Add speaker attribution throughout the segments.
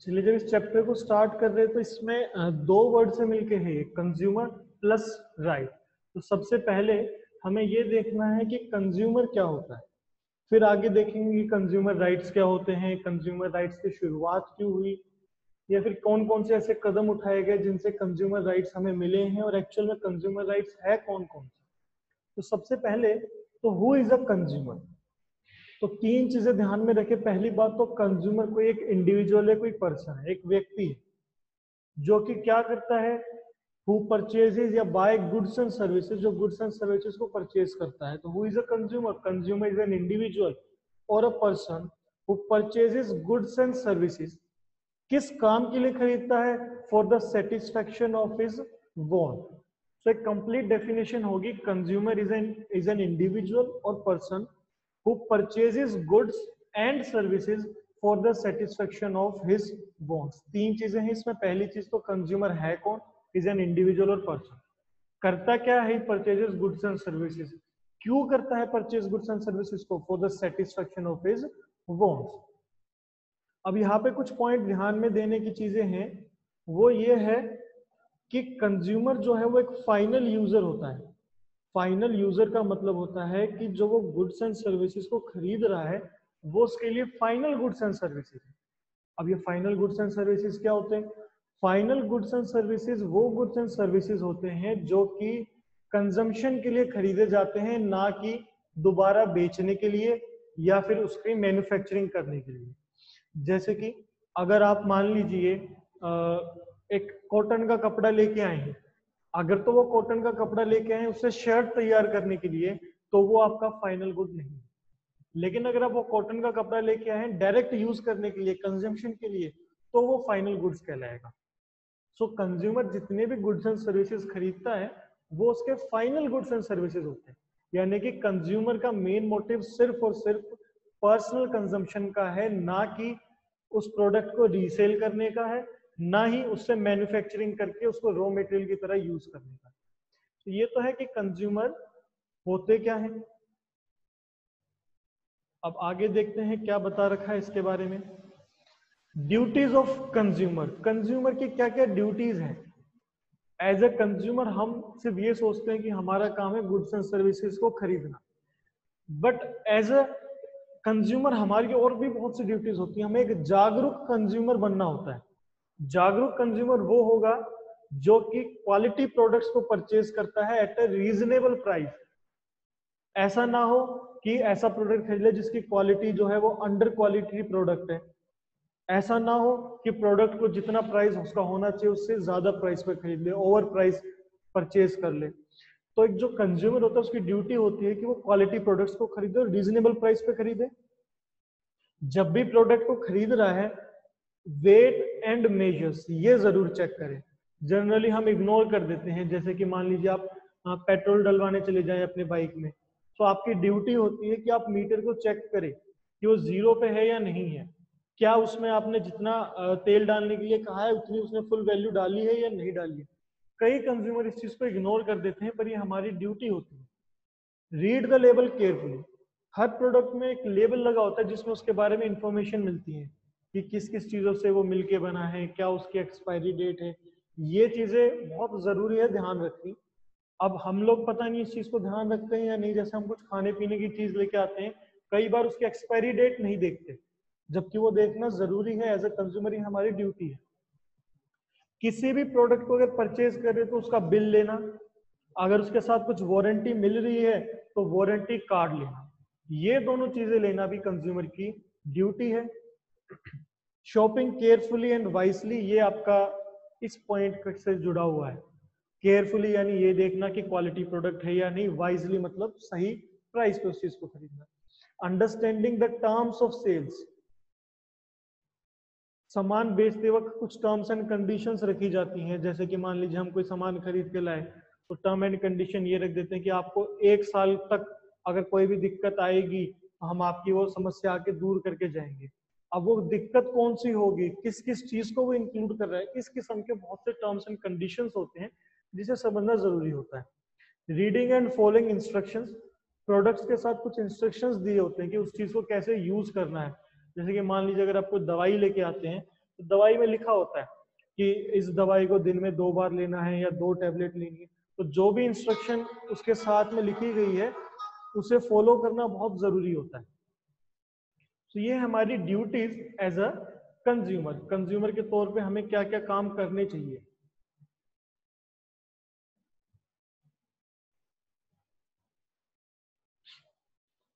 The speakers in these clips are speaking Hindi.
Speaker 1: चलिए जब इस चैप्टर को स्टार्ट कर रहे हैं तो इसमें दो वर्ड से मिलके है, कंज्यूमर प्लस राइट। तो सबसे पहले हमें ये देखना है कि कंज्यूमर क्या होता है, फिर आगे देखेंगे कि कंज्यूमर राइट्स क्या होते हैं, कंज्यूमर राइट्स की शुरुआत क्यों हुई, या फिर कौन कौन से ऐसे कदम उठाए गए जिनसे कंज्यूमर राइट्स हमें मिले हैं और एक्चुअल में कंज्यूमर राइट्स है कौन कौन से। तो सबसे पहले तो हु इज अ कंज्यूमर। तो तीन चीजें ध्यान में रखें। पहली बात तो कंज्यूमर कोई एक इंडिविजुअल है, कोई पर्सन है, एक व्यक्ति है जो कि क्या करता है, हु परचेजेज या बाय गुड्स एंड सर्विसेज, जो गुड्स एंड सर्विसेज को परचेज करता है। तो who is a consumer, consumer is an individual और a person who purchases goods and services. किस काम के लिए खरीदता है, for the satisfaction of his want. तो एक कंप्लीट डेफिनेशन होगी, कंज्यूमर इज एन इंडिविजुअल और person who purchases goods and services for the satisfaction of his wants. तीन चीजें हैं इसमें। पहली चीज तो कंज्यूमर है कौन, इज एन इंडिविजुअल और पर्सन। करता क्या है, परचेजेस गुड्स एंड सर्विसेज। क्यों करता है परचेज गुड्स एंड सर्विसेज को, for the satisfaction of his wants. अब यहाँ पे कुछ पॉइंट ध्यान में देने की चीजें हैं, वो ये है कि कंज्यूमर जो है वो एक फाइनल यूजर होता है। फाइनल यूजर का मतलब होता है कि जो वो गुड्स एंड सर्विसेज को खरीद रहा है वो उसके लिए फाइनल गुड्स एंड सर्विसेज है। अब ये फाइनल गुड्स एंड सर्विसेज क्या होते हैं, फाइनल गुड्स एंड सर्विसेज वो गुड्स एंड सर्विसेज होते हैं जो कि कंजम्पशन के लिए खरीदे जाते हैं, ना कि दोबारा बेचने के लिए या फिर उसकी मैन्युफैक्चरिंग करने के लिए। जैसे कि अगर आप मान लीजिए एक कॉटन का कपड़ा लेके आए हैं, अगर तो वो कॉटन का कपड़ा लेके आए उससे शर्ट तैयार करने के लिए, तो वो आपका फाइनल गुड नहीं है। लेकिन अगर आप वो कॉटन का कपड़ा लेके आए हैं डायरेक्ट यूज करने के लिए, कंजम्पशन के लिए, तो वो फाइनल गुड्स कहलाएगा। सो कंज्यूमर जितने भी गुड्स एंड सर्विसेज खरीदता है वो उसके फाइनल गुड्स एंड सर्विसेज होते हैं। यानी कि कंज्यूमर का मेन मोटिव सिर्फ और सिर्फ पर्सनल कंजम्पशन का है, ना कि उस प्रोडक्ट को रीसेल करने का है, ना ही उससे मैन्युफैक्चरिंग करके उसको रॉ मटेरियल की तरह यूज करने का। तो ये तो है कि कंज्यूमर होते क्या है। अब आगे देखते हैं क्या बता रखा है इसके बारे में। ड्यूटीज ऑफ कंज्यूमर, कंज्यूमर की क्या क्या ड्यूटीज हैं। एज ए कंज्यूमर हम सिर्फ ये सोचते हैं कि हमारा काम है गुड्स एंड सर्विसेज को खरीदना, बट एज ए कंज्यूमर हमारी और भी बहुत सी ड्यूटीज होती है। हमें एक जागरूक कंज्यूमर बनना होता है। जागरूक कंज्यूमर वो होगा जो कि क्वालिटी प्रोडक्ट्स को परचेज करता है एट ए रीजनेबल प्राइस। ऐसा ना हो कि ऐसा प्रोडक्ट खरीद ले जिसकी क्वालिटी जो है वो अंडर क्वालिटी प्रोडक्ट है। ऐसा ना हो कि प्रोडक्ट को जितना प्राइस उसका होना चाहिए उससे ज्यादा प्राइस पे खरीद ले, ओवर प्राइस परचेज कर ले। तो एक जो कंज्यूमर होता है उसकी ड्यूटी होती है कि वो क्वालिटी प्रोडक्ट्स को खरीदे और रीजनेबल प्राइस पे खरीदे। जब भी प्रोडक्ट को खरीद रहा है वेट एंड मेजर्स ये जरूर चेक करें। जनरली हम इग्नोर कर देते हैं। जैसे कि मान लीजिए आप पेट्रोल डलवाने चले जाएं अपने बाइक में, तो आपकी ड्यूटी होती है कि आप मीटर को चेक करें कि वो जीरो पे है या नहीं है, क्या उसमें आपने जितना तेल डालने के लिए कहा है उतनी उसने फुल वैल्यू डाली है या नहीं डाली है। कई कंज्यूमर इस चीज को इग्नोर कर देते हैं, पर ये हमारी ड्यूटी होती है। Read the label carefully. Her product में एक लेबल लगा होता है जिसमें उसके बारे में इंफॉर्मेशन मिलती है कि किस किस चीजों से वो मिलके बना है, क्या उसकी एक्सपायरी डेट है। ये चीजें बहुत जरूरी है ध्यान रखनी। अब हम लोग पता नहीं इस चीज को ध्यान रखते हैं या नहीं। जैसे हम कुछ खाने पीने की चीज लेके आते हैं, कई बार उसकी एक्सपायरी डेट नहीं देखते, जबकि वो देखना जरूरी है। एज ए कंज्यूमर हमारी ड्यूटी है। किसी भी प्रोडक्ट को अगर परचेज कर रहे तो उसका बिल लेना, अगर उसके साथ कुछ वारंटी मिल रही है तो वारंटी कार्ड लेना, ये दोनों चीजें लेना भी कंज्यूमर की ड्यूटी है। शॉपिंग केयरफुली एंड वाइसली, ये आपका इस पॉइंट से जुड़ा हुआ है। केयरफुली यानी ये देखना कि क्वालिटी प्रोडक्ट है या नहीं, वाइजली मतलब सही प्राइस पे उस चीज को खरीदना। Understanding the terms of sales, सामान बेचते वक्त कुछ टर्म्स एंड कंडीशंस रखी जाती हैं। जैसे कि मान लीजिए हम कोई सामान खरीद के लाए तो टर्म एंड कंडीशन ये रख देते हैं कि आपको 1 साल तक अगर कोई भी दिक्कत आएगी तो हम आपकी वो समस्या आके दूर करके जाएंगे। अब वो दिक्कत कौन सी होगी, किस किस चीज को वो इंक्लूड कर रहा है, इस किस्म के बहुत से टर्म्स एंड कंडीशंस होते हैं जिसे समझना जरूरी होता है। Reading and following instructions, products के साथ कुछ इंस्ट्रक्शंस दिए होते हैं कि उस चीज को कैसे यूज करना है। जैसे कि मान लीजिए अगर आप कोई दवाई लेके आते हैं तो दवाई में लिखा होता है कि इस दवाई को दिन में 2 बार लेना है या 2 टैबलेट लेनी है। तो जो भी इंस्ट्रक्शन उसके साथ में लिखी गई है उसे फॉलो करना बहुत जरूरी होता है। तो ये हमारी ड्यूटीज एज अ कंज्यूमर के तौर पे हमें क्या क्या काम करने चाहिए।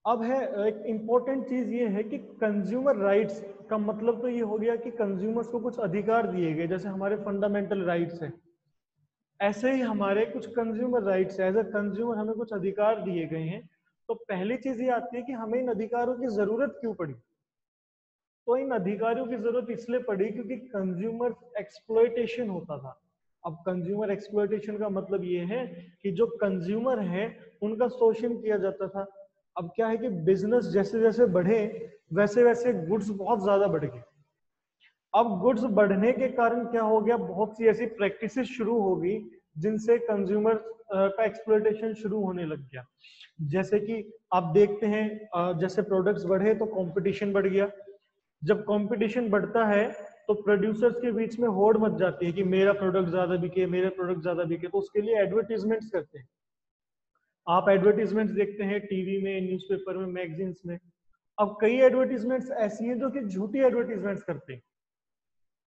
Speaker 1: अब है एक इम्पोर्टेंट चीज ये है कि कंज्यूमर राइट्स का मतलब तो ये हो गया कि कंज्यूमर्स को कुछ अधिकार दिए गए, जैसे हमारे फंडामेंटल राइट्स है, ऐसे ही हमारे कुछ कंज्यूमर राइट्स है। एज अ कंज्यूमर हमें कुछ अधिकार दिए गए हैं। तो पहली चीज ये आती है कि हमें इन अधिकारों की जरूरत क्यों पड़ी। तो इन अधिकारों की जरूरत इसलिए पड़ी क्योंकि कंज्यूमर एक्सप्लॉयटेशन होता था। अब कंज्यूमर एक्सप्लॉयटेशन का मतलब ये है कि जो कंज्यूमर है उनका शोषण किया जाता था। अब क्या है कि बिजनेस जैसे जैसे बढ़े वैसे वैसे गुड्स बहुत ज्यादा बढ़ गए। अब गुड्स बढ़ने के कारण क्या हो गया, बहुत सी ऐसी प्रैक्टिसेस शुरू हो गई जिनसे कंज्यूमर का एक्सप्लॉयटेशन शुरू होने लग गया। जैसे कि आप देखते हैं जैसे प्रोडक्ट्स बढ़े तो कंपटीशन बढ़ गया। जब कंपटीशन बढ़ता है तो प्रोड्यूसर्स के बीच में होड़ मच जाती है कि मेरा प्रोडक्ट ज्यादा बिके, मेरा प्रोडक्ट ज्यादा बिके। तो उसके लिए एडवर्टीजमेंट्स करते हैं। आप एडवर्टीजमेंट्स देखते हैं टीवी में, न्यूज़पेपर में, मैगजीन्स में। अब कई एडवर्टीजमेंट्स ऐसी हैं जो कि झूठी एडवर्टीजमेंट्स करते हैं।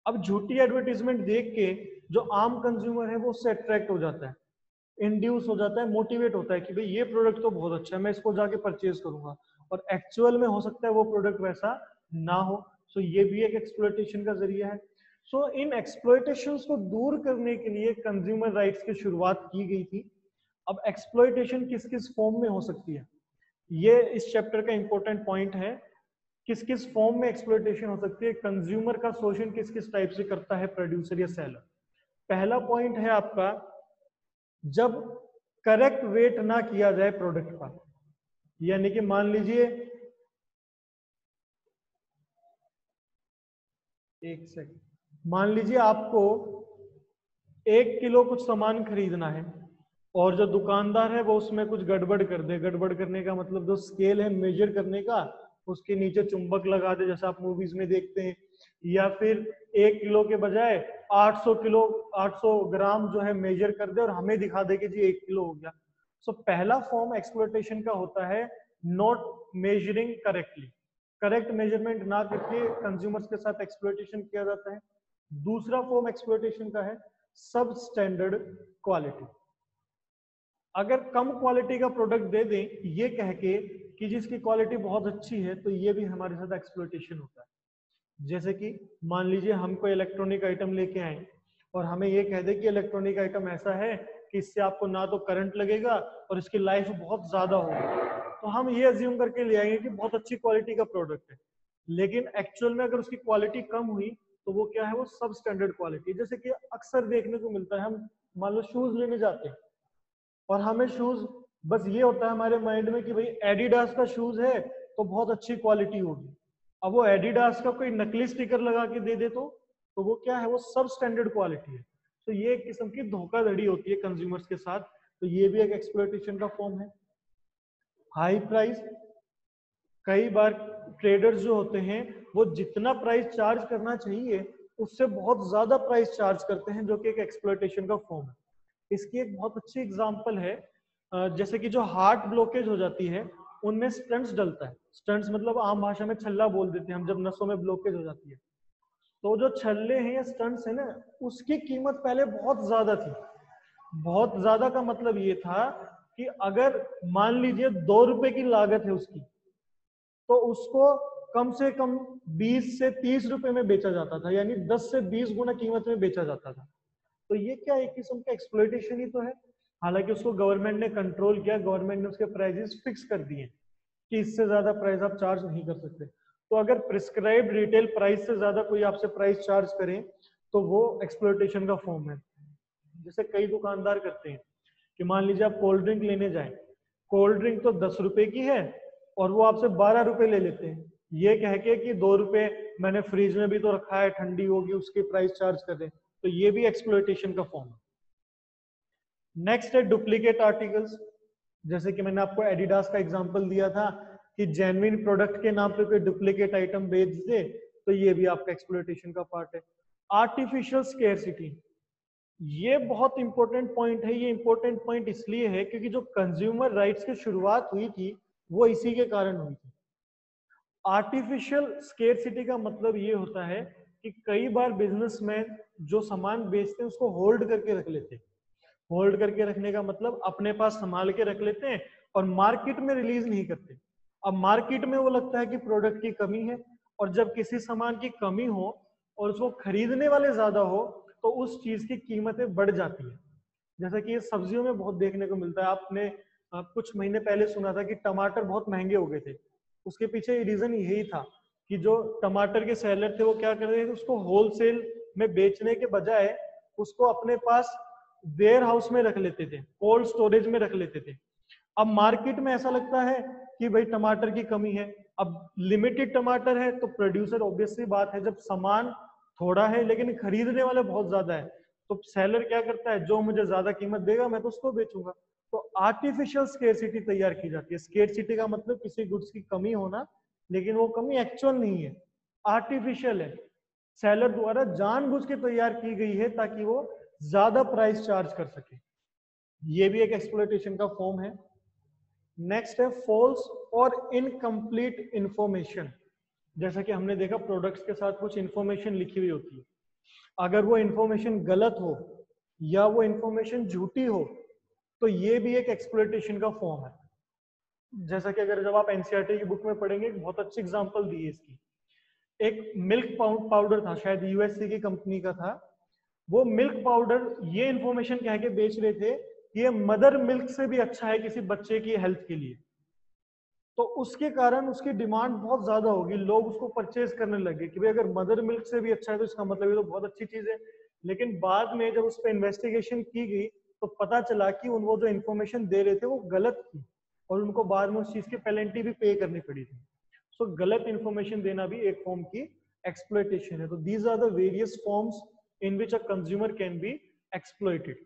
Speaker 1: अब झूठी एडवर्टीजमेंट देख के जो आम कंज्यूमर है वो उससे अट्रैक्ट हो जाता है, इंड्यूस हो जाता है, मोटिवेट होता है कि भाई ये प्रोडक्ट तो बहुत अच्छा है, मैं इसको जाके परचेज करूंगा। और एक्चुअल में हो सकता है वो प्रोडक्ट वैसा ना हो। सो ये भी एक एक्सप्लॉयटेशन का जरिया है। सो इन एक्सप्लॉयटेशंस को दूर करने के लिए कंज्यूमर राइट्स की शुरुआत की गई थी। अब एक्सप्लॉयटेशन किस किस फॉर्म में हो सकती है, ये इस चैप्टर का इंपॉर्टेंट पॉइंट है। किस किस फॉर्म में एक्सप्लॉयटेशन हो सकती है, कंज्यूमर का शोषण किस किस टाइप से करता है प्रोड्यूसर या सेलर। पहला पॉइंट है आपका, जब करेक्ट वेट ना किया जाए प्रोडक्ट का। यानी कि मान लीजिए, एक सेकंड, मान लीजिए आपको 1 किलो कुछ सामान खरीदना है और जो दुकानदार है वो उसमें कुछ गड़बड़ कर दे। गड़बड़ करने का मतलब जो स्केल है मेजर करने का, उसके नीचे चुंबक लगा दे जैसा आप मूवीज में देखते हैं। या फिर 1 किलो के बजाय 800 ग्राम जो है मेजर कर दे और हमें दिखा दे कि जी 1 किलो हो गया। सो पहला फॉर्म एक्सप्लॉयटेशन का होता है not measuring correctly. Correct measurement ना करके कंज्यूमर्स के साथ एक्सप्लॉयटेशन किया जाता है। दूसरा फॉर्म एक्सप्लॉयटेशन का है सब स्टैंडर्ड क्वालिटी। अगर कम क्वालिटी का प्रोडक्ट दे दें ये कह के कि जिसकी क्वालिटी बहुत अच्छी है, तो ये भी हमारे साथ एक्सप्लॉयटेशन होता है। जैसे कि मान लीजिए हम कोई इलेक्ट्रॉनिक आइटम लेके आए और हमें ये कह दे कि इलेक्ट्रॉनिक आइटम ऐसा है कि इससे आपको ना तो करंट लगेगा और इसकी लाइफ बहुत ज्यादा होगी। तो हम ये अज्यूम करके ले आएंगे कि बहुत अच्छी क्वालिटी का प्रोडक्ट है। लेकिन एक्चुअल में अगर उसकी क्वालिटी कम हुई तो वो क्या है, वो सब स्टैंडर्ड क्वालिटी। जैसे कि अक्सर देखने को मिलता है, हम मान लो शूज लेने जाते हैं और हमें शूज, बस ये होता है हमारे माइंड में कि भाई एडिडास का शूज है तो बहुत अच्छी क्वालिटी होगी। अब वो एडिडास का कोई नकली स्टिकर लगा के दे दे तो वो क्या है, वो सब स्टैंडर्ड क्वालिटी है। तो ये एक किस्म की धोखाधड़ी होती है कंज्यूमर्स के साथ। तो ये भी एक एक्सप्लॉयटेशन का फॉर्म है। हाई प्राइस, कई बार ट्रेडर्स जो होते हैं वो जितना प्राइस चार्ज करना चाहिए उससे बहुत ज्यादा प्राइस चार्ज करते हैं, जो कि एक एक्सप्लॉयटेशन का फॉर्म है। इसकी एक बहुत अच्छी एग्जांपल है, जैसे कि जो हार्ट ब्लॉकेज हो जाती है उनमें स्टंट्स डलता है। स्टंट्स मतलब आम भाषा में छल्ला बोल देते हैं हम, जब नसों में ब्लॉकेज हो जाती है। तो जो छल्ले हैं या स्टंट्स है ना, उसकी कीमत पहले बहुत ज्यादा थी। बहुत ज्यादा का मतलब ये था कि अगर मान लीजिए 2 रुपए की लागत है उसकी, तो उसको कम से कम 20 से 30 रुपए में बेचा जाता था, यानी 10 से 20 गुना कीमत में बेचा जाता था। तो ये क्या एक किस्म का एक्सप्लॉयटेशन ही तो है। हालांकि उसको गवर्नमेंट ने कंट्रोल किया, गवर्नमेंट ने उसके प्राइसेस फिक्स कर दिए कि इससे ज्यादा प्राइस आप चार्ज नहीं कर सकते। तो अगर प्रिस्क्राइब्ड रिटेल प्राइस से ज्यादा कोई आपसे प्राइस चार्ज करे तो वो एक्सप्लॉयटेशन का फॉर्म है। जैसे कई दुकानदार करते हैं कि मान लीजिए आप कोल्ड ड्रिंक लेने जाएं, कोल्ड ड्रिंक तो 10 रुपए की है और वो आपसे 12 रुपए ले लेते हैं, ये कह के कि 2 रुपए मैंने फ्रिज में भी तो रखा है, ठंडी होगी, उसकी प्राइस चार्ज कर दें। तो ये भी एक्सप्लॉयटेशन का फॉर्म है। नेक्स्ट है डुप्लीकेट आर्टिकल्स। जैसे कि मैंने आपको एडिडास का एग्जांपल दिया था कि जेन्युइन प्रोडक्ट के नाम पे कोई डुप्लीकेट आइटम बेच दे तो ये भी आपका एक्सप्लॉयटेशन का पार्ट है। आर्टिफिशियल स्केर्सिटी, ये बहुत इंपॉर्टेंट पॉइंट है। ये इंपॉर्टेंट पॉइंट इसलिए है क्योंकि जो कंज्यूमर राइट्स की शुरुआत हुई थी वो इसी के कारण हुई थी। आर्टिफिशियल स्केर्सिटी का मतलब ये होता है कि कई बार बिजनेसमैन जो सामान बेचते हैं उसको होल्ड करके रख लेते हैं। होल्ड करके रखने का मतलब अपने पास संभाल के रख लेते हैं और मार्केट में रिलीज नहीं करते। अब मार्केट में वो लगता है कि प्रोडक्ट की कमी है, और जब किसी सामान की कमी हो और उसको खरीदने वाले ज्यादा हो तो उस चीज की कीमतें बढ़ जाती है। जैसा कि ये सब्जियों में बहुत देखने को मिलता है। आपने कुछ महीने पहले सुना था कि टमाटर बहुत महंगे हो गए थे। उसके पीछे रीजन यही था कि जो टमाटर के सेलर थे वो क्या कर रहे थे, उसको होलसेल में बेचने के बजाय उसको अपने पास वेयर हाउस में रख लेते थे, कोल्ड स्टोरेज में रख लेते थे। अब मार्केट में ऐसा लगता है कि भाई टमाटर की कमी है, अब लिमिटेड टमाटर है, तो प्रोड्यूसर ऑब्वियसली बात है, जब सामान थोड़ा है लेकिन खरीदने वाले बहुत ज्यादा है तो सेलर क्या करता है, जो मुझे ज्यादा कीमत देगा मैं तो उसको बेचूंगा। तो आर्टिफिशियल स्केर्सिटी तैयार की जाती है। स्केर्सिटी का मतलब किसी गुड्स की कमी होना, लेकिन वो कमी एक्चुअल नहीं है, आर्टिफिशियल है, सेलर द्वारा जानबूझ के तैयार की गई है ताकि वो ज्यादा प्राइस चार्ज कर सके। ये भी एक एक्सप्लॉयटेशन का फॉर्म है। नेक्स्ट है फॉल्स और इनकम्प्लीट इंफॉर्मेशन। जैसा कि हमने देखा प्रोडक्ट्स के साथ कुछ इंफॉर्मेशन लिखी हुई होती है, अगर वो इंफॉर्मेशन गलत हो या वो इंफॉर्मेशन झूठी हो तो ये भी एक एक्सप्लॉयटेशन का फॉर्म है। जैसा कि अगर जब आप एनसीईआरटी की बुक में पढ़ेंगे, एक बहुत अच्छी एग्जांपल दी है इसकी। एक मिल्क पाउडर था, शायद यूएससी की कंपनी का था। वो मिल्क पाउडर ये इंफॉर्मेशन कह के बेच रहे थे कि ये मदर मिल्क से भी अच्छा है किसी बच्चे की हेल्थ के लिए। तो उसके कारण उसकी डिमांड बहुत ज्यादा होगी, लोग उसको परचेज करने लगे कि भाई अगर मदर मिल्क से भी अच्छा है तो इसका मतलब ये तो बहुत अच्छी चीज है। लेकिन बाद में जब उस पर इन्वेस्टिगेशन की गई तो पता चला कि उन वो जो इन्फॉर्मेशन दे रहे थे वो गलत थी, और उनको बाद में उस चीज की पेनल्टी भी पे करनी पड़ी थी। सो गलत इन्फॉर्मेशन देना भी एक फॉर्म की एक्सप्लॉयटेशन है। तो these are the various forms in which a consumer can be exploited.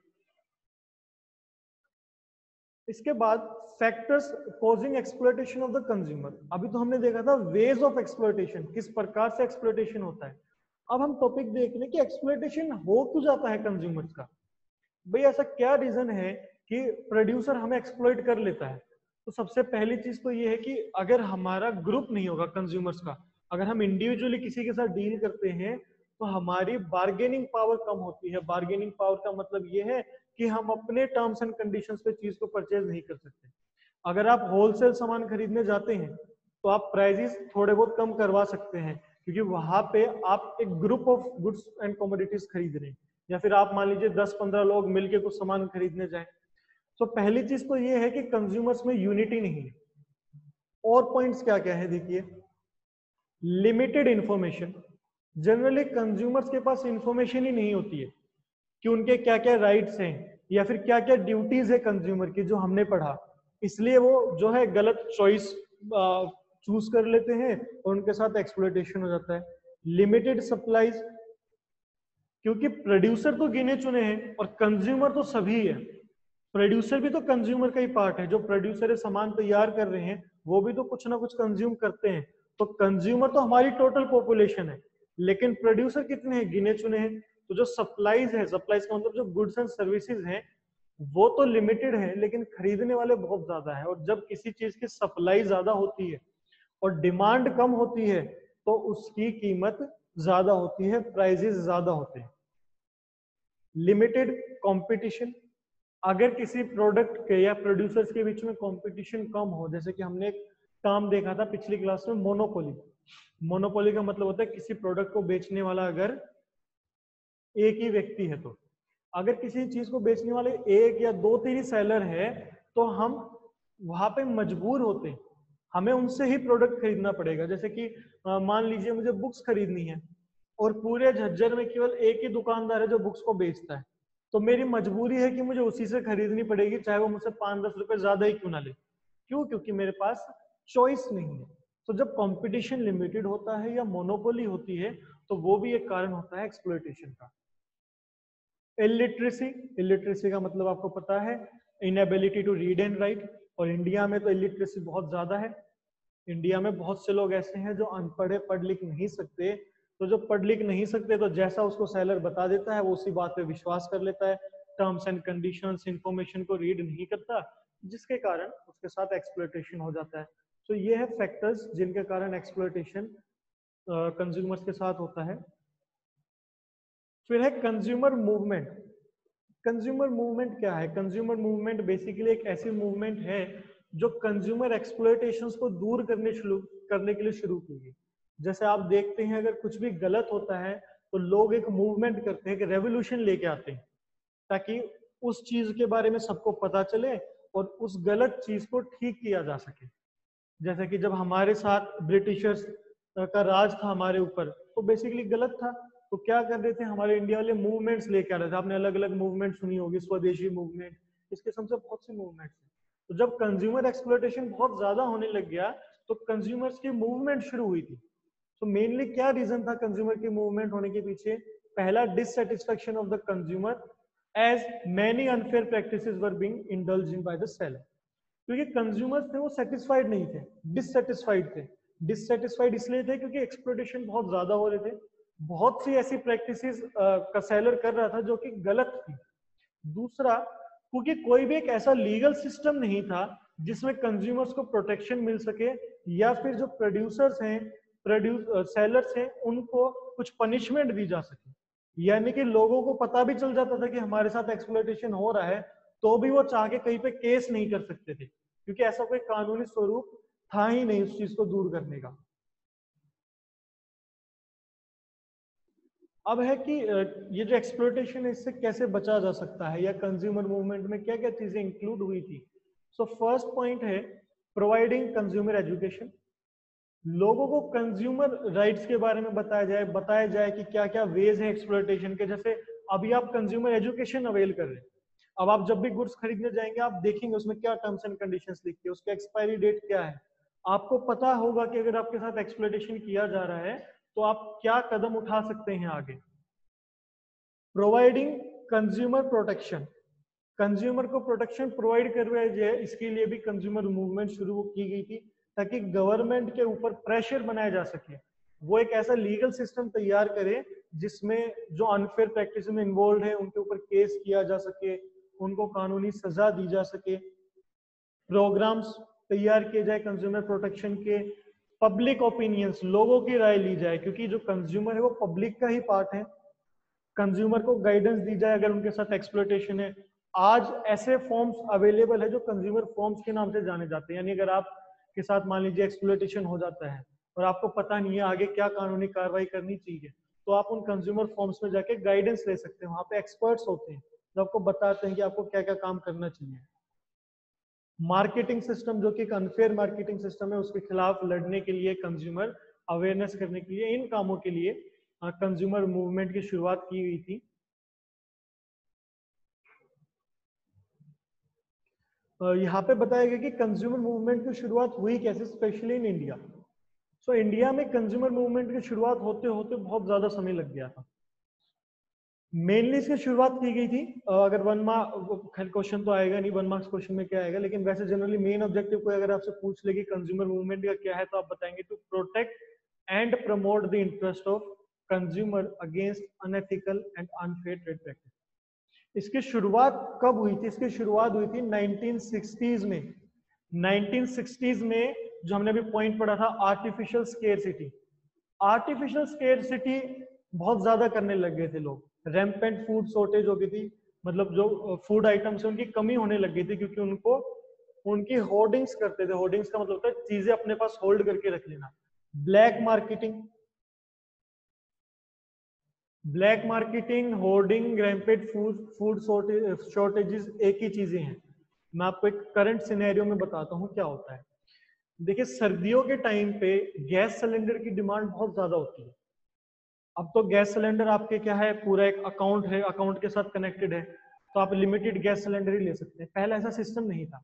Speaker 1: इसके बाद factors causing exploitation of the consumer. अभी तो हमने देखा था वेज ऑफ एक्सप्लॉयटेशन, किस प्रकार से एक्सप्लॉयटेशन होता है। अब हम टॉपिक देख रहे हैं कि एक्सप्लॉयटेशन हो क्यों जाता है कंज्यूमर्स का। भाई ऐसा क्या रीजन है कि प्रोड्यूसर हमें एक्सप्लॉइट कर लेता है। तो सबसे पहली चीज तो ये है कि अगर हमारा ग्रुप नहीं होगा कंज्यूमर्स का, अगर हम इंडिविजुअली किसी के साथ डील करते हैं तो हमारी बार्गेनिंग पावर कम होती है। बार्गेनिंग पावर का मतलब ये है कि हम अपने टर्म्स एंड कंडीशंस पे चीज को परचेज नहीं कर सकते। अगर आप होलसेल सामान खरीदने जाते हैं तो आप प्राइसेस थोड़े बहुत कम करवा सकते हैं, क्योंकि वहां पे आप एक group of goods and commodities खरीद रहे हैं, या फिर आप मान लीजिए 10-15 लोग मिलके कुछ सामान खरीदने जाएं। तो पहली चीज तो ये है कि कंज्यूमर्स में यूनिटी नहीं है। और पॉइंट्स क्या क्या है देखिए, लिमिटेड इंफॉर्मेशन। जनरली कंज्यूमर्स के पास इंफॉर्मेशन ही नहीं होती है कि उनके क्या क्या राइट्स हैं या फिर क्या क्या ड्यूटीज है कंज्यूमर की, जो हमने पढ़ा। इसलिए वो जो है गलत चॉइस चूज कर लेते हैं और उनके साथ एक्सप्लॉयटेशन हो जाता है। लिमिटेड सप्लाईज, क्योंकि प्रोड्यूसर तो गिने चुने हैं और कंज्यूमर तो सभी है। प्रोड्यूसर भी तो कंज्यूमर का ही पार्ट है, जो प्रोड्यूसर सामान तैयार कर रहे हैं वो भी तो कुछ ना कुछ कंज्यूम करते हैं। तो कंज्यूमर तो हमारी टोटल पॉपुलेशन है, लेकिन प्रोड्यूसर कितने हैं, गिने चुने हैं। तो जो सप्लाईज है, सप्लाईज का मतलब जो गुड्स एंड सर्विसेज हैं वो तो लिमिटेड है, लेकिन खरीदने वाले बहुत ज्यादा है। और जब किसी चीज की सप्लाई ज्यादा होती है और डिमांड कम होती है तो उसकी कीमत ज्यादा होती है, प्राइजेस ज्यादा होते हैं। लिमिटेड कंपटीशन, अगर किसी प्रोडक्ट के या प्रोड्यूसर्स के बीच में कंपटीशन कम हो, जैसे कि हमने एक टर्म देखा था पिछली क्लास में, मोनोपोली। मोनोपोली का मतलब होता है किसी प्रोडक्ट को बेचने वाला अगर एक ही व्यक्ति है, तो अगर किसी चीज को बेचने वाले एक या दो तीन सेलर है तो हम वहां पे मजबूर होते हैं, हमें उनसे ही प्रोडक्ट खरीदना पड़ेगा। जैसे कि मान लीजिए मुझे बुक्स खरीदनी है और पूरे झज्जर में केवल एक ही दुकानदार है जो बुक्स को बेचता है, तो मेरी मजबूरी है कि मुझे उसी से खरीदनी पड़ेगी, चाहे वो मुझसे 5-10 रुपए ज्यादा ही क्यों ना ले। क्यों? क्योंकि मेरे पास चॉइस नहीं है। तो जब कंपटीशन लिमिटेड होता है या मोनोपोली होती है तो वो भी एक कारण होता है एक्सप्लॉयटेशन का। इलिटरेसी, इलिटरेसी का मतलब आपको पता है, inability to read and write, और इंडिया में तो इलिटरेसी बहुत ज्यादा है। इंडिया में बहुत से लोग ऐसे हैं जो अनपढ़ है, पढ़ लिख नहीं सकते, तो जो पढ़ लिख नहीं सकते तो जैसा उसको सेलर बता देता है वो उसी बात पे विश्वास कर लेता है, टर्म्स एंड कंडीशंस इंफॉर्मेशन को रीड नहीं करता, जिसके कारण उसके साथ एक्सप्लॉयटेशन हो जाता है। तो ये है फैक्टर्स जिनके कारण एक्सप्लॉयटेशन कंज्यूमर्स के साथ होता है। फिर है कंज्यूमर मूवमेंट। कंज्यूमर मूवमेंट क्या है? कंज्यूमर मूवमेंट बेसिकली एक ऐसी मूवमेंट है जो कंज्यूमर एक्सप्लॉयटेशंस को दूर करने के लिए शुरू की गई। जैसे आप देखते हैं अगर कुछ भी गलत होता है तो लोग एक मूवमेंट करते हैं, एक रेवोल्यूशन लेके आते हैं ताकि उस चीज के बारे में सबको पता चले और उस गलत चीज को ठीक किया जा सके। जैसे कि जब हमारे साथ ब्रिटिशर्स का राज था हमारे ऊपर, तो बेसिकली गलत था, तो क्या कर रहे थे हमारे इंडिया वाले? मूवमेंट्स लेके आ रहे थे। आपने अलग अलग मूवमेंट सुनी होगी, स्वदेशी मूवमेंट, इसके सबसे बहुत सी मूवमेंट्स हैं। तो जब कंज्यूमर एक्सप्लॉयटेशन बहुत ज्यादा होने लग गया तो कंज्यूमर्स की मूवमेंट शुरू हुई थी। तो मेनली क्या रीजन था कंज्यूमर की मूवमेंट होने के पीछे? पहला, dissatisfaction of the consumer as many unfair practices were being indulged in by the seller. क्योंकि कंज्यूमर्स थे वो सेटिस्फाइड नहीं थे, डिससेटिस्फाइड थे। डिससेटिस्फाइड इसलिए थे क्योंकि एक्सप्लॉयटेशन बहुत ज्यादा हो रहे थे, बहुत सी ऐसी प्रैक्टिसेस का सेलर कर रहा था जो कि गलत थी। दूसरा, क्योंकि कोई भी एक ऐसा लीगल सिस्टम नहीं था जिसमें कंज्यूमर्स को प्रोटेक्शन मिल सके, या फिर जो प्रोड्यूसर्स हैं, सेलर्स हैं, उनको कुछ पनिशमेंट दी जा सके। यानी कि लोगों को पता भी चल जाता था कि हमारे साथ एक्सप्लॉयटेशन हो रहा है, तो भी वो चाह के कहीं पे केस नहीं कर सकते थे, क्योंकि ऐसा कोई कानूनी स्वरूप था ही नहीं उस चीज को दूर करने का। अब है कि ये जो एक्सप्लॉयटेशन है इससे कैसे बचा जा सकता है, या कंज्यूमर मूवमेंट में क्या क्या चीजें इंक्लूड हुई थी। सो फर्स्ट पॉइंट है प्रोवाइडिंग कंज्यूमर एजुकेशन। लोगों को कंज्यूमर राइट्स के बारे में बताया जाए कि क्या क्या वेज है एक्सप्लॉयटेशन के। जैसे अभी आप कंज्यूमर एजुकेशन अवेल कर रहे हैं, अब आप जब भी गुड्स खरीदने जाएंगे आप देखेंगे उसमें क्या टर्म्स एंड कंडीशंस लिखी है, उसका एक्सपायरी डेट क्या है। आपको पता होगा कि अगर आपके साथ एक्सप्लॉयटेशन किया जा रहा है तो आप क्या कदम उठा सकते हैं आगे। प्रोवाइडिंग कंज्यूमर प्रोटेक्शन, कंज्यूमर को प्रोटेक्शन प्रोवाइड करवाया जाए, इसके लिए भी कंज्यूमर मूवमेंट शुरू की गई थी ताकि गवर्नमेंट के ऊपर प्रेशर बनाया जा सके, वो एक ऐसा लीगल सिस्टम तैयार करे जिसमें जो अनफेयर प्रैक्टिस में इन्वॉल्व है उनके ऊपर केस किया जा सके, उनको कानूनी सजा दी जा सके। प्रोग्राम्स तैयार किए जाए कंज्यूमर प्रोटेक्शन के। पब्लिक ओपिनियंस, लोगों की राय ली जाए, क्योंकि जो कंज्यूमर है वो पब्लिक का ही पार्ट है। कंज्यूमर को गाइडेंस दी जाए अगर उनके साथ एक्सप्लॉयटेशन है। आज ऐसे फॉर्म्स अवेलेबल है जो कंज्यूमर फॉर्म्स के नाम से जाने जाते हैं, यानी अगर आप के साथ मान लीजिए एक्सप्लॉयटेशन हो जाता है और आपको पता नहीं है आगे क्या कानूनी कार्रवाई करनी चाहिए, तो आप उन कंज्यूमर फॉर्म्स में जाके गाइडेंस ले सकते हैं। वहां पे एक्सपर्ट्स होते हैं जो आपको बताते हैं कि आपको क्या क्या काम करना चाहिए। मार्केटिंग सिस्टम, जो कि एक अनफेयर मार्केटिंग सिस्टम है, उसके खिलाफ लड़ने के लिए, कंज्यूमर अवेयरनेस करने के लिए, इन कामों के लिए कंज्यूमर मूवमेंट की शुरुआत की गई थी। यहाँ पे बताया गया कि कंज्यूमर मूवमेंट की शुरुआत हुई कैसे, specially in India. So India में कंज्यूमर मूवमेंट की शुरुआत होते होते बहुत ज्यादा समय लग गया था। मेनली इसकी शुरुआत की गई थी, अगर वन मार्क क्वेश्चन तो आएगा नहीं, वन मार्क्स क्वेश्चन में क्या आएगा, लेकिन वैसे जनरली मेन ऑब्जेक्टिव को अगर आपसे पूछ ले कि कंज्यूमर मूवमेंट का क्या है, तो आप बताएंगे to protect and promote the interest of consumer against unethical and unfair trade practice. इसकी शुरुआत कब हुई थी? इसकी शुरुआत हुई थी 1960s में। 1960s में जो हमने अभी पॉइंट पढ़ा था, आर्टिफिशियल स्केरसिटी। आर्टिफिशियल स्केरसिटी बहुत ज्यादा करने लग गए थे लोग। रैम्पेंट फूड शॉर्टेज हो गई थी, मतलब जो फूड आइटम्स है उनकी कमी होने लग गई थी, क्योंकि उनको उनकी होर्डिंग्स करते थे। होर्डिंग्स का मतलब होता है चीजें अपने पास होल्ड करके रख लेना। Black marketing, black marketing, hoarding, rampant food shortages एक ही चीजें हैं। मैं आपको एक करंट सिनेरियो में बताता हूँ क्या होता है। देखिए, सर्दियों के टाइम पे गैस सिलेंडर की डिमांड बहुत ज्यादा होती है। अब तो गैस सिलेंडर आपके क्या है, पूरा एक अकाउंट है, अकाउंट के साथ कनेक्टेड है, तो आप लिमिटेड गैस सिलेंडर ही ले सकते हैं। पहले ऐसा सिस्टम नहीं था।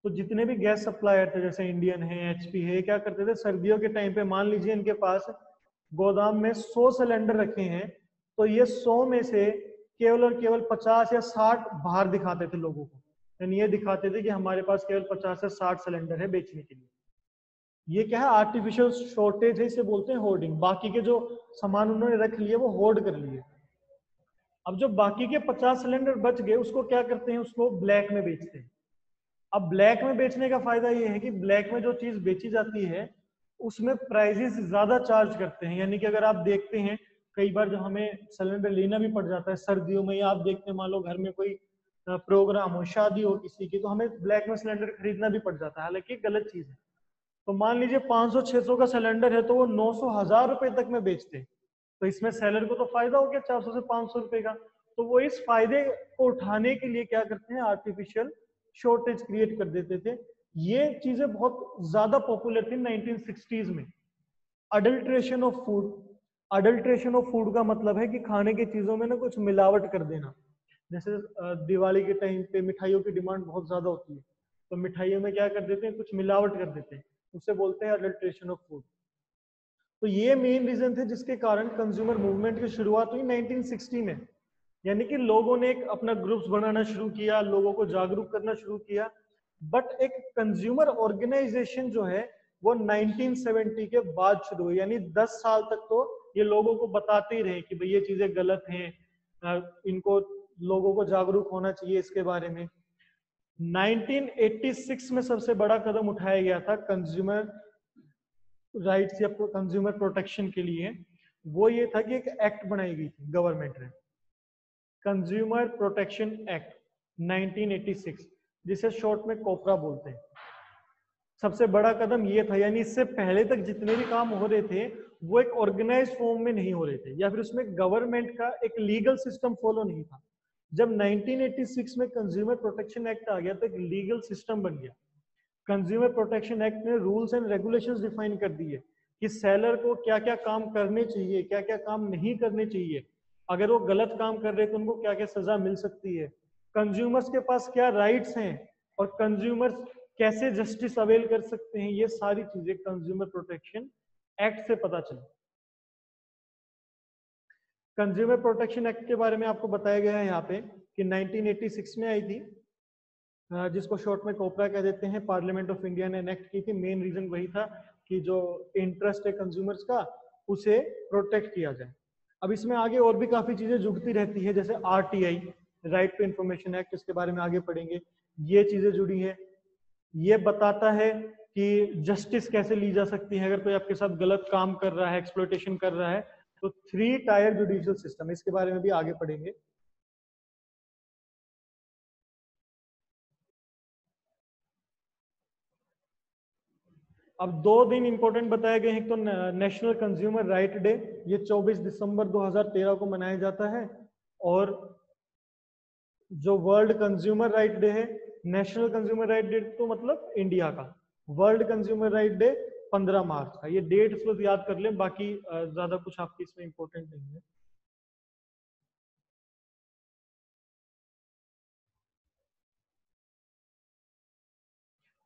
Speaker 1: तो जितने भी गैस सप्लायर थे, जैसे इंडियन है, एचपी है, क्या करते थे सर्दियों के टाइम पे, मान लीजिए इनके पास गोदाम में 100 सिलेंडर रखे हैं, तो ये 100 में से केवल और केवल 50 या 60 बाहर दिखाते थे लोगों को। यानी ये दिखाते थे कि हमारे पास केवल 50 से 60 सिलेंडर है बेचने के लिए। ये क्या है, आर्टिफिशियल शॉर्टेज है, इसे बोलते हैं होर्डिंग। बाकी के जो सामान उन्होंने रख लिए वो होर्ड कर लिए। अब जो बाकी के 50 सिलेंडर बच गए उसको क्या करते हैं, उसको ब्लैक में बेचते हैं। अब ब्लैक में बेचने का फायदा ये है कि ब्लैक में जो चीज बेची जाती है उसमें प्राइजेस ज्यादा चार्ज करते हैं। यानी कि अगर आप देखते हैं कई बार जो हमें सिलेंडर लेना भी पड़ जाता है सर्दियों में, या आप देखते हैं मान लो घर में कोई प्रोग्राम हो, शादी हो किसी की, तो हमें ब्लैक में सिलेंडर खरीदना भी पड़ जाता है, हालांकि गलत चीज है। तो मान लीजिए 500-600 का सिलेंडर है तो वो 900-1000 रुपए तक में बेचते हैं। तो इसमें सेलर को तो फायदा हो गया 400 से 500 रुपए का। तो वो इस फायदे को उठाने के लिए क्या करते हैं, आर्टिफिशियल शॉर्टेज क्रिएट कर देते थे। ये चीजें बहुत ज्यादा पॉपुलर थी 1960s में। Adulteration of food, adulteration of food का मतलब है कि खाने की चीजों में ना कुछ मिलावट कर देना। जैसे दिवाली के टाइम पे मिठाइयों की डिमांड बहुत ज्यादा होती है, तो मिठाइयों में क्या कर देते हैं, कुछ मिलावट कर देते हैं, उसे बोलते हैं अडल्ट्रेशन ऑफ फूड। तो ये मेन रीजन थे जिसके कारण कंज्यूमर मूवमेंट की शुरुआत हुई 1960 में। यानी कि लोगों ने एक अपना ग्रुप्स बनाना शुरू किया, लोगों को जागरूक करना शुरू किया। बट एक कंज्यूमर ऑर्गेनाइजेशन जो है वो 1970 के बाद शुरू हुई। यानी 10 साल तक तो ये लोगों को बताते ही रहे कि भाई ये चीजें गलत हैं, इनको लोगों को जागरूक होना चाहिए इसके बारे में। 1986 में सबसे बड़ा कदम उठाया गया था कंज्यूमर राइट्स या कंज्यूमर प्रोटेक्शन के लिए। वो ये था कि एक एक्ट बनाई गई थी गवर्नमेंट ने, कंज्यूमर प्रोटेक्शन एक्ट 1986, जिसे शॉर्ट में कोपरा बोलते हैं। सबसे बड़ा कदम ये था, यानी इससे पहले तक जितने भी काम हो रहे थे वो एक ऑर्गेनाइज्ड फॉर्म में नहीं हो रहे थे, या फिर उसमें गवर्नमेंट का एक लीगल सिस्टम फॉलो नहीं था। जब 1986 में कंज्यूमर प्रोटेक्शन एक्ट आ गया तो एक लीगल सिस्टम बन गया। कंज्यूमर प्रोटेक्शन एक्ट ने रूल्स एंड रेगुलेशंस डिफाइन कर दिए कि सेलर को क्या क्या काम करने चाहिए, क्या क्या काम नहीं करने चाहिए, अगर वो गलत काम कर रहे तो उनको क्या क्या सजा मिल सकती है, कंज्यूमर्स के पास क्या राइट्स हैं और कंज्यूमर्स कैसे जस्टिस अवेल कर सकते हैं। ये सारी चीजें कंज्यूमर प्रोटेक्शन एक्ट से पता चली। कंज्यूमर प्रोटेक्शन एक्ट के बारे में आपको बताया गया है यहाँ पे कि 1986 में आई थी, जिसको शॉर्ट में कोपरा कह देते हैं। पार्लियामेंट ऑफ इंडिया ने एनेक्ट की थी। मेन रीजन वही था कि जो इंटरेस्ट है कंज्यूमर्स का उसे प्रोटेक्ट किया जाए। अब इसमें आगे और भी काफी चीजें जुड़ती रहती है, जैसे RTI, right to information act, इसके बारे में आगे पढ़ेंगे। ये चीजें जुड़ी है। ये बताता है कि जस्टिस कैसे ली जा सकती है अगर कोई आपके साथ गलत काम कर रहा है, एक्सप्लॉयटेशन कर रहा है। तो 3 टायर जुडिशियल सिस्टम, इसके बारे में भी आगे पढ़ेंगे। अब 2 दिन इंपॉर्टेंट बताए गए हैं। तो नेशनल कंज्यूमर राइट डे, ये 24 दिसंबर 2013 को मनाया जाता है। और जो वर्ल्ड कंज्यूमर राइट डे है, नेशनल कंज्यूमर राइट डे तो मतलब इंडिया का, वर्ल्ड कंज्यूमर राइट डे 15 मार्च का। ये डेट बस याद कर लें, बाकी ज्यादा कुछ आपकी इसमें इंपॉर्टेंट नहीं है।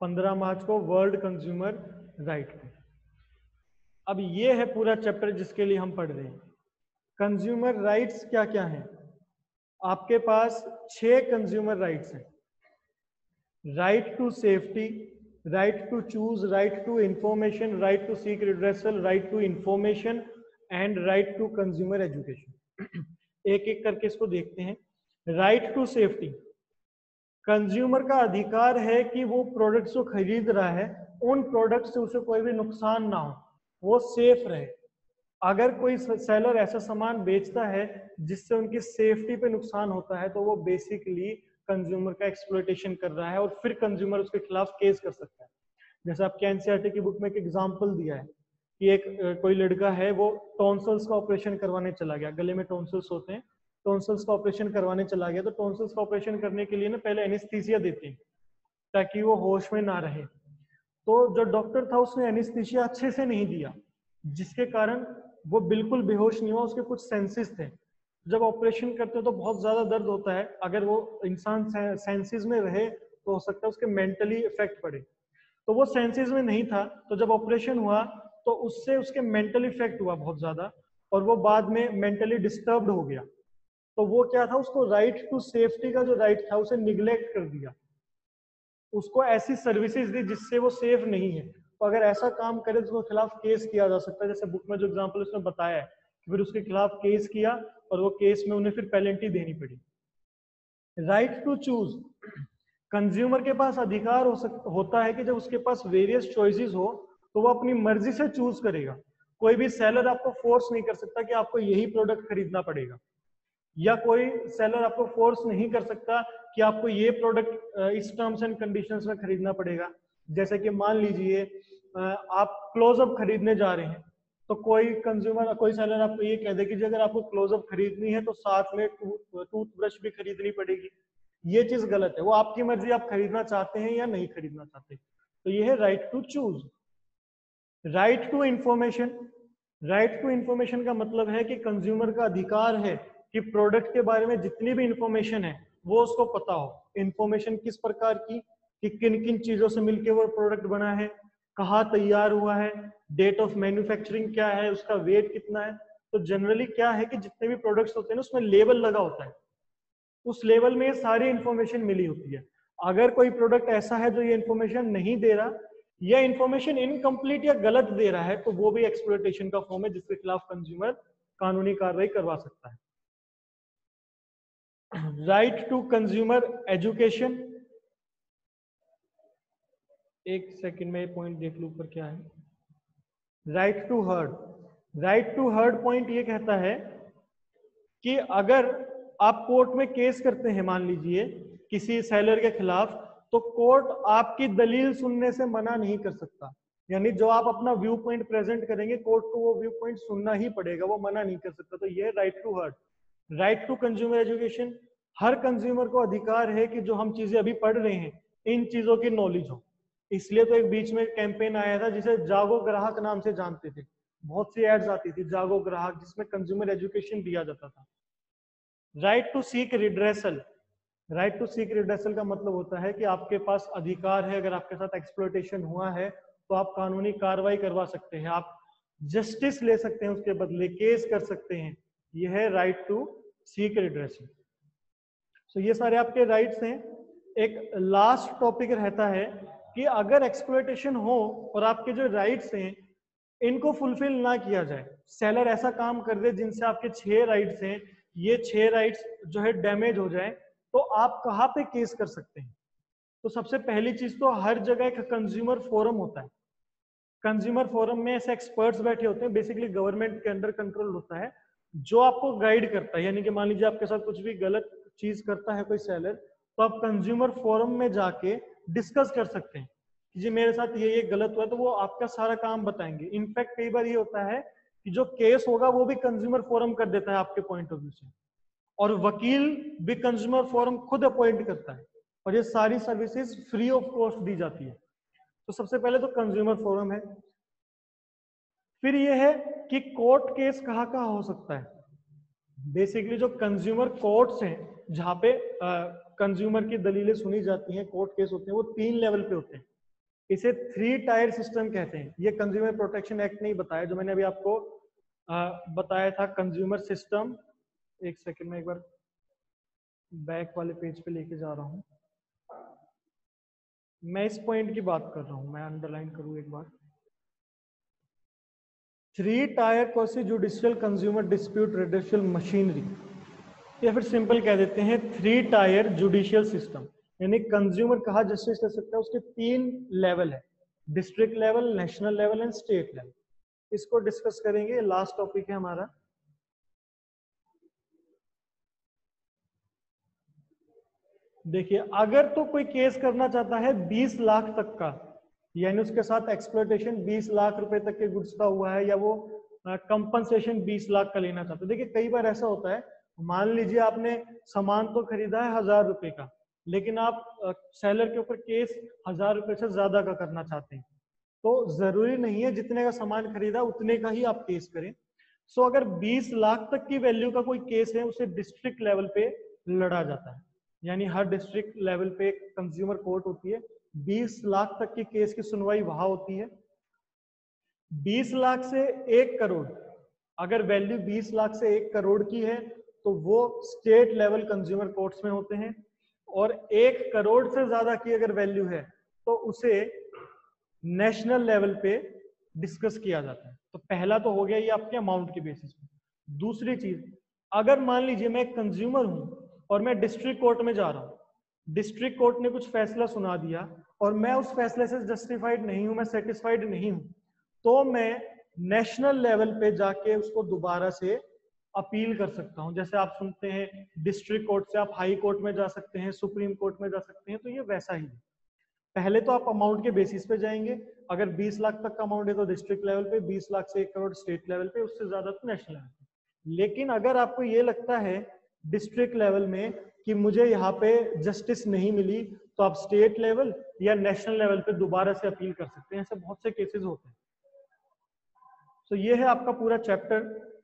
Speaker 1: 15 मार्च को वर्ल्ड कंज्यूमर राइट डे। अब ये है पूरा चैप्टर जिसके लिए हम पढ़ रहे हैं। कंज्यूमर राइट्स क्या क्या हैं? आपके पास 6 कंज्यूमर राइट्स हैं। Right to safety, right to choose, right to information, right to seek redressal, right to information and right to consumer education. एक एक करके इसको देखते हैं। राइट टू सेफ्टी, कंज्यूमर का अधिकार है कि वो प्रोडक्ट्स जो खरीद रहा है उन प्रोडक्ट से उसे कोई भी नुकसान ना हो, वो सेफ रहे। अगर कोई सेलर ऐसा सामान बेचता है जिससे उनकी सेफ्टी पे नुकसान होता है तो वो बेसिकली कंज्यूमर का एक्सप्लॉयटेशन कर रहा है, और फिर कंज्यूमर उसके खिलाफ केस कर सकता है। जैसे आपके एनसीईआरटी की बुक में एक एग्जांपल दिया है कि एक कोई लड़का है, वो टॉन्सल्स का ऑपरेशन करवाने चला गया, गले में टॉन्सल्स होते हैं, टॉन्सल्स का ऑपरेशन करवाने चला गया। तो टॉन्सल्स का ऑपरेशन करने के लिए ना पहले एनेस्थीसिया देते हैं ताकि वो होश में ना रहे। तो जो डॉक्टर था उसने एनेस्थीसिया अच्छे से नहीं दिया, जिसके कारण वो बिल्कुल बेहोश नहीं हुआ, उसके कुछ सेंसेस थे। जब ऑपरेशन करते हैं तो बहुत ज्यादा दर्द होता है, अगर वो इंसान सेंसेस में रहे तो हो सकता है उसके मेंटली इफेक्ट पड़े। तो वो सेंसेस में नहीं था, तो जब ऑपरेशन हुआ तो उससे उसके मेंटल इफेक्ट हुआ बहुत ज्यादा, और वो बाद में मेंटली डिस्टर्ब्ड हो गया। तो वो क्या था, उसको राइट टू सेफ्टी का जो राइट था उसे निग्लेक्ट कर दिया, उसको ऐसी सर्विसेज दी जिससे वो सेफ नहीं है। तो अगर ऐसा काम करे तो उसके खिलाफ केस किया जा सकता है, जैसे बुक में जो एग्जाम्पल उसने बताया है, फिर उसके खिलाफ केस किया और वो केस में उन्हें फिर पेनल्टी देनी पड़ी। राइट टू चूज, कंज्यूमर के पास अधिकार होता है कि जब उसके पास वेरियस चॉइसेस हो तो वो अपनी मर्जी से चूज करेगा। कोई भी सेलर आपको फोर्स नहीं कर सकता कि आपको यही प्रोडक्ट खरीदना पड़ेगा, या कोई सेलर आपको फोर्स नहीं कर सकता कि आपको ये प्रोडक्ट इस टर्म्स एंड कंडीशंस में खरीदना पड़ेगा। जैसे कि मान लीजिए आप क्लोजअप खरीदने जा रहे हैं, तो कोई कंज्यूमर, कोई सेलर आपको ये कह दे कि अगर आपको क्लोजअप खरीदनी है तो साथ में टूथब्रश भी खरीदनी पड़ेगी। ये चीज गलत है, वो आपकी मर्जी, आप खरीदना चाहते हैं या नहीं खरीदना चाहते। तो ये है right to choose. Right to information, right to information का मतलब है कि कंज्यूमर का अधिकार है कि प्रोडक्ट के बारे में जितनी भी इंफॉर्मेशन है वो उसको पता हो। इंफॉर्मेशन किस प्रकार की, कि किन किन चीजों से मिलकर वो प्रोडक्ट बना है, कहाँ तैयार हुआ है, डेट ऑफ मैन्युफैक्चरिंग क्या है, उसका वेट कितना है। तो जनरली क्या है कि जितने भी प्रोडक्ट्स होते हैं ना उसमें लेबल लगा होता है, उस लेवल में सारी इंफॉर्मेशन मिली होती है। अगर कोई प्रोडक्ट ऐसा है जो ये इंफॉर्मेशन नहीं दे रहा या इंफॉर्मेशन इनकम्प्लीट या गलत दे रहा है, तो वो भी एक्सप्लॉयटेशन का फॉर्म है जिसके खिलाफ कंज्यूमर कानूनी कार्रवाई करवा सकता है। राइट टू कंज्यूमर एजुकेशन, एक सेकंड में पॉइंट देख लूं ऊपर क्या है। Right to heard, right to heard point ये कहता है कि अगर आप कोर्ट में केस करते हैं, मान लीजिए किसी सेलर के खिलाफ, तो कोर्ट आपकी दलील सुनने से मना नहीं कर सकता। यानी जो आप अपना व्यू पॉइंट प्रेजेंट करेंगे, कोर्ट को वो व्यू पॉइंट सुनना ही पड़ेगा, वो मना नहीं कर सकता। तो ये right to heard. Right to consumer education, हर कंज्यूमर को अधिकार है कि जो हम चीजें अभी पढ़ रहे हैं इन चीजों की नॉलेज हो। इसलिए तो एक बीच में कैंपेन आया था जिसे जागो ग्राहक नाम से जानते थे, बहुत सी एड्स आती थी जागो ग्राहक, जिसमें कंज्यूमर एजुकेशन दिया जाता था। Right to seek redressal, right to seek redressal का मतलब होता है कि आपके पास अधिकार है, अगर आपके साथ एक्सप्लॉयटेशन हुआ है तो आप कानूनी कार्रवाई करवा सकते हैं, आप जस्टिस ले सकते हैं, उसके बदले केस कर सकते हैं। यह है राइट टू सीक रिड्रेसल। सो ये सारे आपके राइट्स हैं। एक लास्ट टॉपिक रहता है कि अगर एक्सप्लॉयटेशन हो और आपके जो राइट्स हैं इनको फुलफिल ना किया जाए, सेलर ऐसा काम कर दे जिनसे आपके 6 राइट्स हैं, ये 6 राइट्स जो है डैमेज हो जाए, तो आप कहाँ पे केस कर सकते हैं। तो सबसे पहली चीज तो हर जगह एक कंज्यूमर फोरम होता है। कंज्यूमर फोरम में ऐसे एक्सपर्ट्स बैठे होते हैं, बेसिकली गवर्नमेंट के अंडर कंट्रोल होता है, जो आपको गाइड करता है। यानी कि मान लीजिए आपके साथ कुछ भी गलत चीज करता है कोई सेलर, तो आप कंज्यूमर फोरम में जाके डिस्कस कर सकते हैं कि जी मेरे साथ ये गलत हुआ है, तो वो आपका सारा काम बताएंगे। इनफैक्ट कई बार ये होता है कि जो केस होगा वो भी कंज्यूमर फोरम कर देता है आपके पॉइंट ऑफ व्यू से, और वकील भी कंज्यूमर फोरम खुद अपॉइंट करता है, और ये सारी सर्विसेज फ्री ऑफ कॉस्ट दी जाती है। तो सबसे पहले तो कंज्यूमर फोरम है। फिर ये है कि कोर्ट केस कहाँ कहाँ हो सकता है। बेसिकली जो कंज्यूमर कोर्ट्स हैं जहाँ पे कंज्यूमर की दलीलें सुनी जाती हैं, कोर्ट केस होते हैं, वो 3 लेवल पे होते हैं। इसे 3 टायर सिस्टम कहते हैं। ये कंज्यूमर प्रोटेक्शन एक्ट ने ही बताया, जो मैंने अभी आपको बताया था कंज्यूमर सिस्टम। एक सेकंड में एक बार बैक वाले पेज पे लेके जा रहा हूँ, मैं इस पॉइंट की बात कर रहा हूँ, मैं अंडरलाइन करूँ एक बार। 3 tyre quasi judicial consumer dispute redressal machinery, या फिर सिंपल कह देते हैं 3 टायर जुडिशियल सिस्टम। यानी कंज्यूमर कहाँ जस्टिस ले सकता है, उसके 3 लेवल है, district level, national level and state level. इसको डिस्कस करेंगे, लास्ट टॉपिक है हमारा। देखिए, अगर तो कोई केस करना चाहता है 20 लाख तक का, यानी उसके साथ एक्सप्लॉयटेशन 20 लाख रुपए तक के गुड्स का हुआ है, या वो कंपनसेशन 20 लाख का लेना चाहता है। देखिए कई बार ऐसा होता है, मान लीजिए आपने सामान तो खरीदा है 1000 रुपए का, लेकिन आप सेलर के ऊपर केस 1000 रुपए से ज्यादा का करना चाहते हैं, तो जरूरी नहीं है जितने का सामान खरीदा उतने का ही आप केस करें। सो अगर 20 लाख तक की वैल्यू का कोई केस है, उसे डिस्ट्रिक्ट लेवल पे लड़ा जाता है। यानी हर डिस्ट्रिक्ट लेवल पे एक कंज्यूमर कोर्ट होती है, 20 लाख तक की केस की सुनवाई वहां होती है। 20 लाख से 1 करोड़, अगर वैल्यू 20 लाख से 1 करोड़ की है तो वो स्टेट लेवल कंज्यूमर कोर्ट्स में होते हैं, और 1 करोड़ से ज्यादा की अगर वैल्यू है तो उसे नेशनल लेवल पे डिस्कस किया जाता है। तो पहला तो हो गया ये आपके अमाउंट के बेसिस पे। दूसरी चीज, अगर मान लीजिए मैं एक कंज्यूमर हूं और मैं डिस्ट्रिक्ट कोर्ट में जा रहा हूं, डिस्ट्रिक्ट कोर्ट ने कुछ फैसला सुना दिया और मैं उस फैसले से जस्टिफाइड नहीं हूं, मैं सेटिस्फाइड नहीं हूं, तो मैं नेशनल लेवल पे जाके उसको दोबारा से अपील कर सकता हूं। जैसे आप सुनते हैं डिस्ट्रिक्ट कोर्ट से आप हाई कोर्ट में जा सकते हैं, सुप्रीम कोर्ट में जा सकते हैं, तो ये वैसा ही है। पहले तो आप अमाउंट के बेसिस पे जाएंगे, अगर 20 लाख तक का अमाउंट है तो डिस्ट्रिक्ट लेवल पे, 20 लाख से 1 करोड़ स्टेट लेवल पे, उससे ज्यादा तो नेशनल लेवल पे। लेकिन अगर आपको ये लगता है डिस्ट्रिक्ट लेवल में कि मुझे यहाँ पे जस्टिस नहीं मिली, तो आप स्टेट लेवल या नेशनल लेवल पे दोबारा से अपील कर सकते हैं। ऐसे बहुत से केसेस होते हैं। तो ये है आपका पूरा चैप्टर।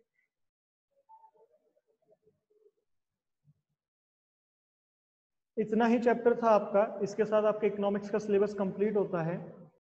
Speaker 1: इतना ही चैप्टर था आपका, इसके साथ आपका इकोनॉमिक्स का सिलेबस कंप्लीट होता है।